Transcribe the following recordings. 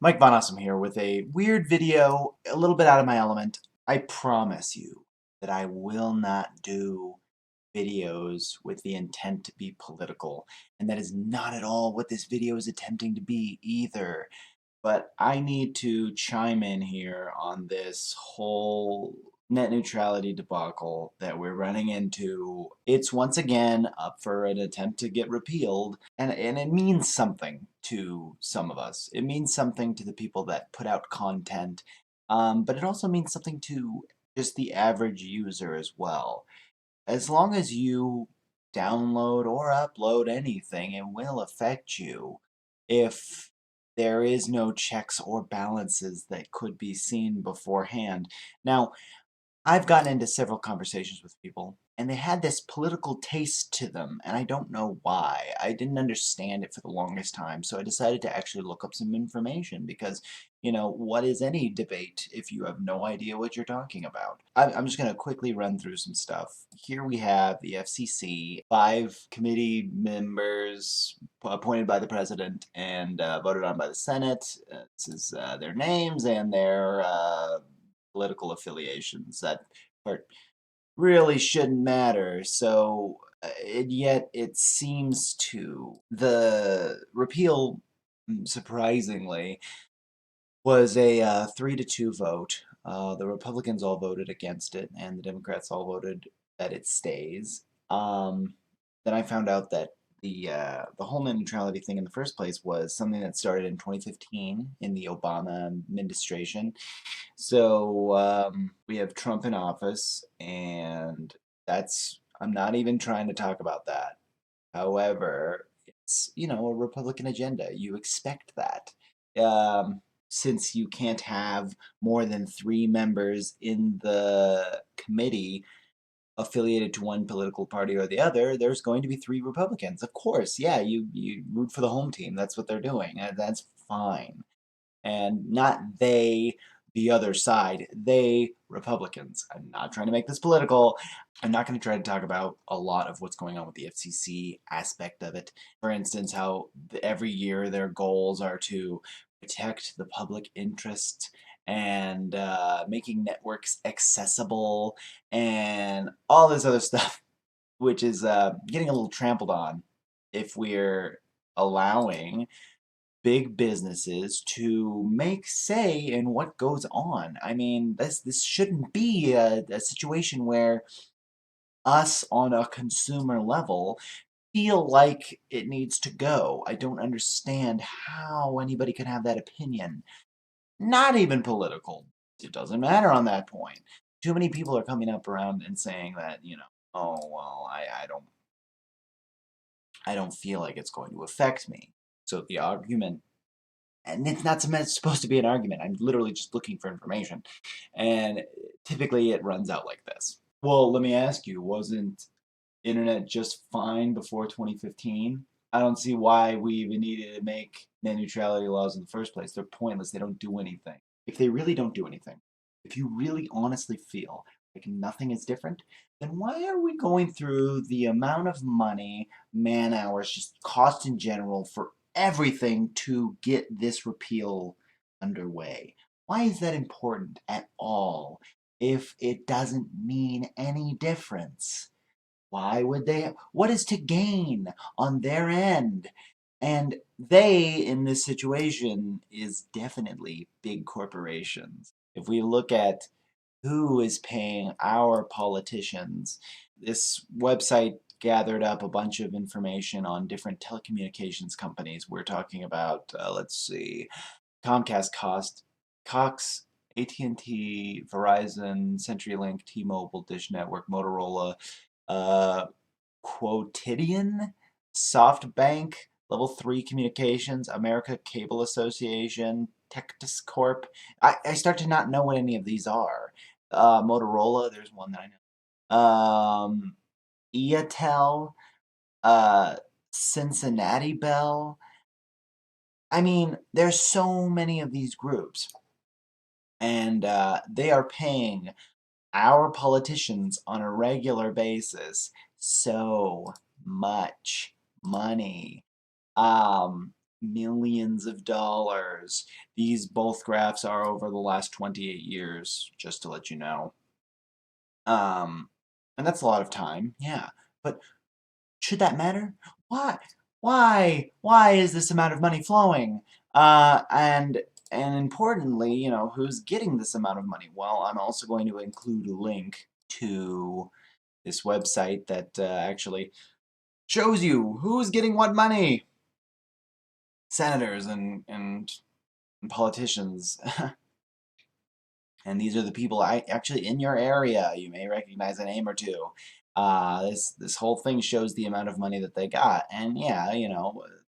MikeVonAwesome here with a weird video, a little bit out of my element. I promise you that I will not do videos with the intent to be political, and that is not at all what this video is attempting to be either. But I need to chime in here on this whole net neutrality debacle that we're running into. It's once again up for an attempt to get repealed, and it means something to some of us. It means something to the people that put out content, but it also means something to just the average user as well. As long as you download or upload anything, it will affect you if there is no checks or balances that could be seen beforehand. Now, I've gotten into several conversations with people, and they had this political taste to them, and I don't know why. I didn't understand it for the longest time, so I decided to actually look up some information because, what is any debate if you have no idea what you're talking about? I'm just going to quickly run through some stuff. Here we have the FCC, 5 committee members appointed by the president and voted on by the Senate. This is their names and their political affiliations. That part really shouldn't matter. So, and yet it seems to. The repeal, surprisingly, was a 3-2 vote. The Republicans all voted against it, and the Democrats all voted that it stays. Then I found out that the whole net neutrality thing in the first place was something that started in 2015 in the Obama administration. So we have Trump in office, and I'm not even trying to talk about that. However, it's, a Republican agenda. You expect that. Since you can't have more than 3 members in the committee affiliated to one political party or the other, there's going to be 3 Republicans. Of course, yeah, you root for the home team. That's what they're doing, and that's fine. And not they, the other side, they, Republicans. I'm not trying to make this political. I'm not going to try to talk about a lot of what's going on with the FCC aspect of it. For instance, how every year their goals are to protect the public interest and making networks accessible and all this other stuff, which is getting a little trampled on if we're allowing big businesses to make say in what goes on. I mean, this shouldn't be a situation where us on a consumer level feel like it needs to go. I don't understand how anybody can have that opinion. Not even political. It doesn't matter on that point. Too many people are coming up around and saying that, oh well, I don't feel like it's going to affect me. So the argument, and it's not supposed to be an argument. I'm literally just looking for information. And typically it runs out like this. Well, let me ask you, wasn't internet just fine before 2015? I don't see why we even needed to make net neutrality laws in the first place. They're pointless. They don't do anything. If they really don't do anything, if you really honestly feel like nothing is different, then why are we going through the amount of money, man hours, just cost in general for everything to get this repeal underway? Why is that important at all if it doesn't mean any difference? Why would they? What is to gain on their end? And they, in this situation, is definitely big corporations. If we look at who is paying our politicians, this website gathered up a bunch of information on different telecommunications companies. We're talking about, let's see, Comcast, Cox, AT&T, Verizon, CenturyLink, T-Mobile, Dish Network, Motorola, uh, Quotidian, SoftBank, Level 3 Communications, America Cable Association, Tectus Corp. I start to not know what any of these are. Motorola, there's one that I know. EATEL, uh, Cincinnati Bell. I mean, there's so many of these groups, and they are paying our politicians on a regular basis so much money. millions of dollars. These both graphs are over the last 28 years, just to let you know. Um, and that's a lot of time, yeah. But should that matter? Why? Why is this amount of money flowing? And importantly, who's getting this amount of money? Well, I'm also going to include a link to this website that actually shows you who's getting what money. Senators and politicians. And these are the people actually in your area. You may recognize a name or two. This whole thing shows the amount of money that they got, and yeah,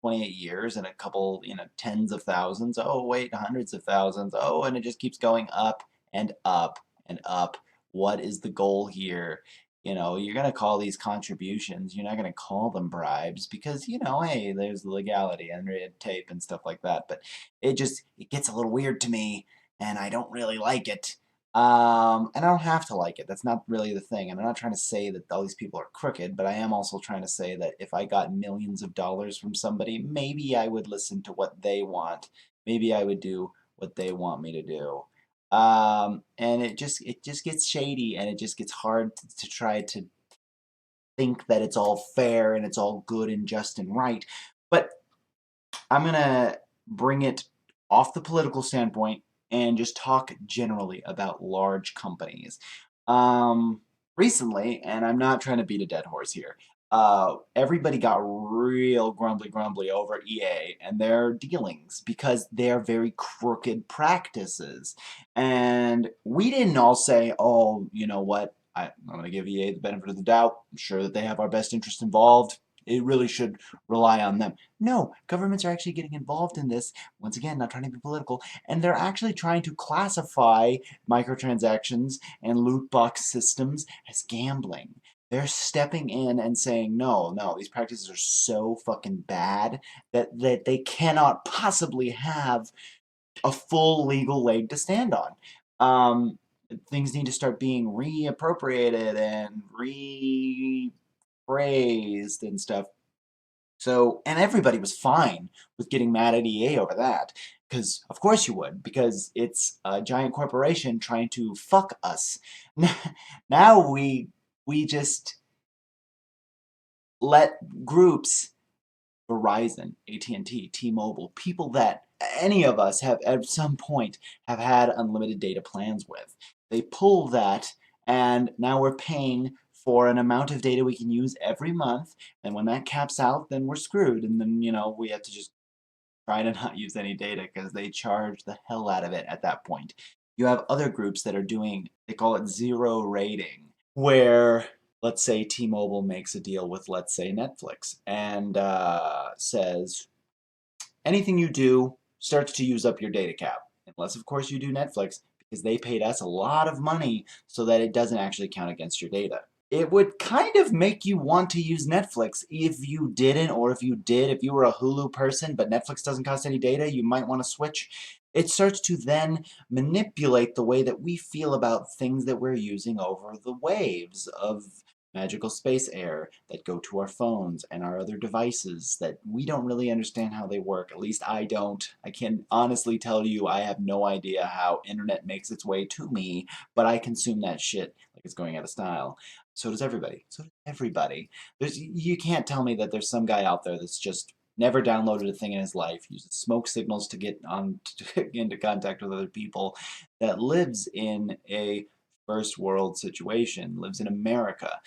28 years and a couple, tens of thousands. Oh wait, hundreds of thousands. Oh, and it just keeps going up and up and up. What is the goal here? You're gonna call these contributions. You're not gonna call them bribes because hey, there's legality and red tape and stuff like that. But it gets a little weird to me and I don't really like it. And I don't have to like it. That's not really the thing. And I'm not trying to say that all these people are crooked, but I am also trying to say that if I got millions of dollars from somebody, maybe I would listen to what they want. Maybe I would do what they want me to do. And it just gets shady, and it just gets hard to try to think that it's all fair and it's all good and just and right. But I'm gonna bring it off the political standpoint and just talk generally about large companies. Um, Recently, and I'm not trying to beat a dead horse here, everybody got real grumbly over EA and their dealings because they're very crooked practices. And we didn't all say, oh, you know what? I'm going to give EA the benefit of the doubt. I'm sure that they have our best interest involved. It really should rely on them. No, governments are actually getting involved in this. Once again, not trying to be political, and they're actually trying to classify microtransactions and loot box systems as gambling. They're stepping in and saying, no, no, these practices are so fucking bad that they cannot possibly have a full legal leg to stand on. Um, Things need to start being reappropriated and reappraised and stuff. So, and everybody was fine with getting mad at EA over that. Because, of course you would, because it's a giant corporation trying to fuck us. Now we just let groups, Verizon, AT&T, T-Mobile, people that any of us have at some point have had unlimited data plans with. They pull that, and now we're paying for an amount of data we can use every month, and when that caps out, then we're screwed, and then, we have to just try to not use any data because they charge the hell out of it at that point. You have other groups that are doing, they call it zero rating, where let's say T-Mobile makes a deal with, let's say, Netflix and says anything you do starts to use up your data cap, unless of course you do Netflix because they paid us a lot of money so that it doesn't actually count against your data. It would kind of make you want to use Netflix if you didn't, or if you did, if you were a Hulu person, but Netflix doesn't cost any data, you might want to switch. It starts to then manipulate the way that we feel about things that we're using over the waves of magical space air that go to our phones and our other devices that we don't really understand how they work. At least I don't. I can honestly tell you I have no idea how internet makes its way to me, but I consume that shit like it's going out of style. So does everybody. So does everybody. You can't tell me that there's some guy out there that's just never downloaded a thing in his life, uses smoke signals to get on into contact with other people, that lives in a first world situation, lives in America,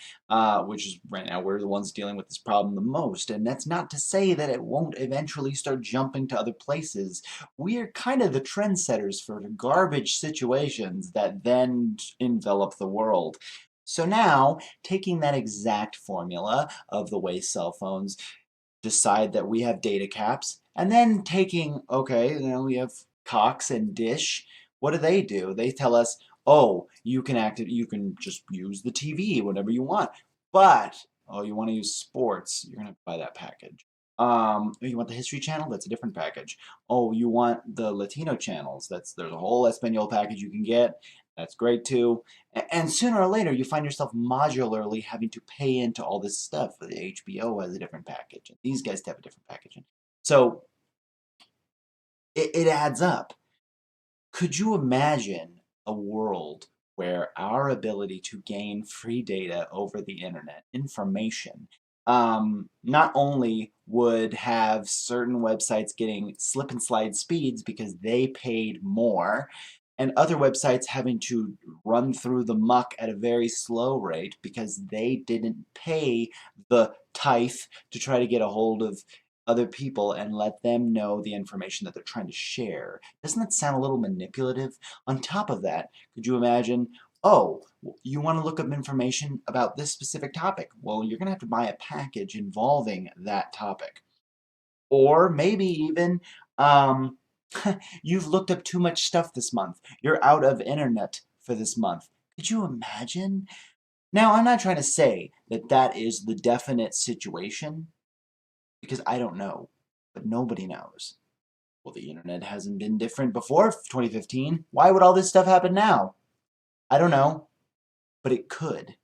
which is right now we're the ones dealing with this problem the most. And that's not to say that it won't eventually start jumping to other places. We're kind of the trendsetters for garbage situations that then envelop the world. So now, taking that exact formula of the way cell phones decide that we have data caps, and then taking, okay, we have Cox and Dish. What do? They tell us, oh, you can just use the TV whenever you want. But, oh, you want to use sports, you're gonna buy that package. You want the History Channel? That's a different package. Oh, you want the Latino channels? There's a whole Espanol package you can get. That's great too. And sooner or later, you find yourself modularly having to pay into all this stuff. The HBO has a different package, and these guys have a different package. So It adds up. Could you imagine a world where our ability to gain free data over the internet, information, not only would have certain websites getting slip and slide speeds because they paid more, and other websites having to run through the muck at a very slow rate because they didn't pay the tithe to try to get a hold of other people and let them know the information that they're trying to share. Doesn't that sound a little manipulative? On top of that, could you imagine, oh, you want to look up information about this specific topic? Well, you're going to have to buy a package involving that topic. Or maybe even, um, you've looked up too much stuff this month. You're out of internet for this month. Could you imagine? Now, I'm not trying to say that that is the definite situation, because I don't know, but nobody knows. Well, the internet hasn't been different before 2015. Why would all this stuff happen now? I don't know, but it could.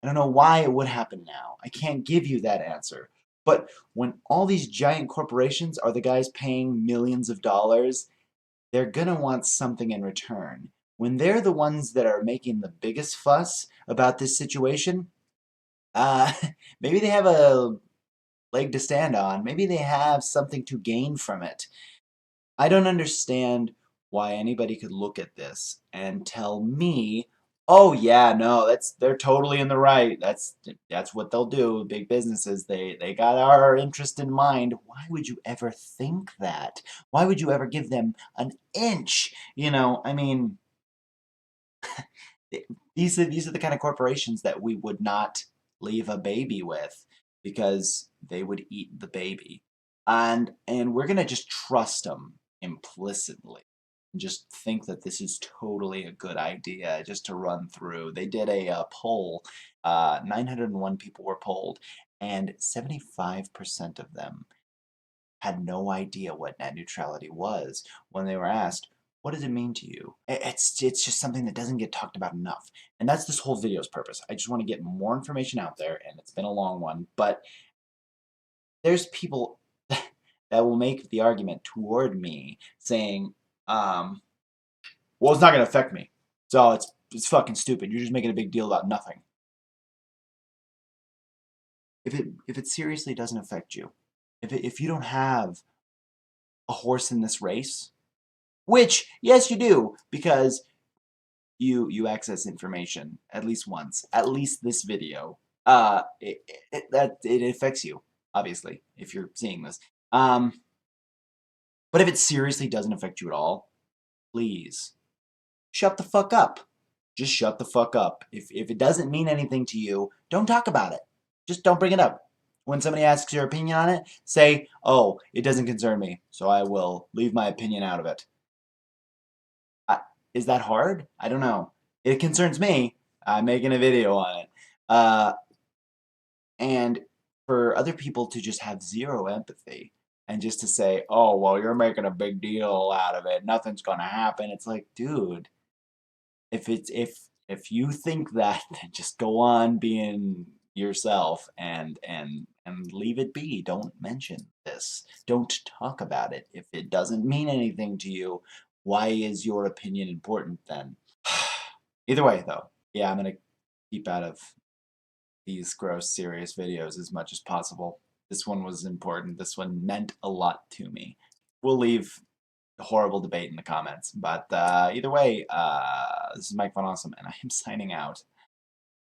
I don't know why it would happen now. I can't give you that answer. But when all these giant corporations are the guys paying millions of dollars, they're gonna want something in return. When they're the ones that are making the biggest fuss about this situation, uh, maybe they have a leg to stand on. Maybe they have something to gain from it. I don't understand why anybody could look at this and tell me, "Oh yeah, no, they're totally in the right. That's what they'll do. Big businesses, they got our interest in mind." Why would you ever think that? Why would you ever give them an inch? I mean, these are the kind of corporations that we would not leave a baby with because they would eat the baby. And we're going to just trust them implicitly and just think that this is totally a good idea just to run through. They did a poll. 901 people were polled, and 75% of them had no idea what net neutrality was when they were asked, what does it mean to you? It's just something that doesn't get talked about enough. And that's this whole video's purpose. I just want to get more information out there, and it's been a long one, but there's people that will make the argument toward me saying, well, it's not going to affect me. So it's fucking stupid. You're just making a big deal about nothing. If it seriously doesn't affect you, if you don't have a horse in this race, which, yes, you do, because you access information at least once, at least this video. It affects you, obviously, if you're seeing this. But if it seriously doesn't affect you at all, please shut the fuck up. Just shut the fuck up. If it doesn't mean anything to you, don't talk about it. Just don't bring it up. When somebody asks your opinion on it, say, "Oh, it doesn't concern me, so I will leave my opinion out of it." Is that hard? I don't know. It concerns me. I'm making a video on it. Uh, and for other people to just have zero empathy and just to say, "Oh, well, you're making a big deal out of it. Nothing's going to happen." It's like, dude, if you think that, then just go on being yourself and leave it be. Don't mention this. Don't talk about it. If it doesn't mean anything to you, why is your opinion important then? Either way, though, yeah, I'm gonna keep out of these gross, serious videos as much as possible. This one was important. This one meant a lot to me. We'll leave a horrible debate in the comments, but either way, this is MikeVonAwesome, and I am signing out.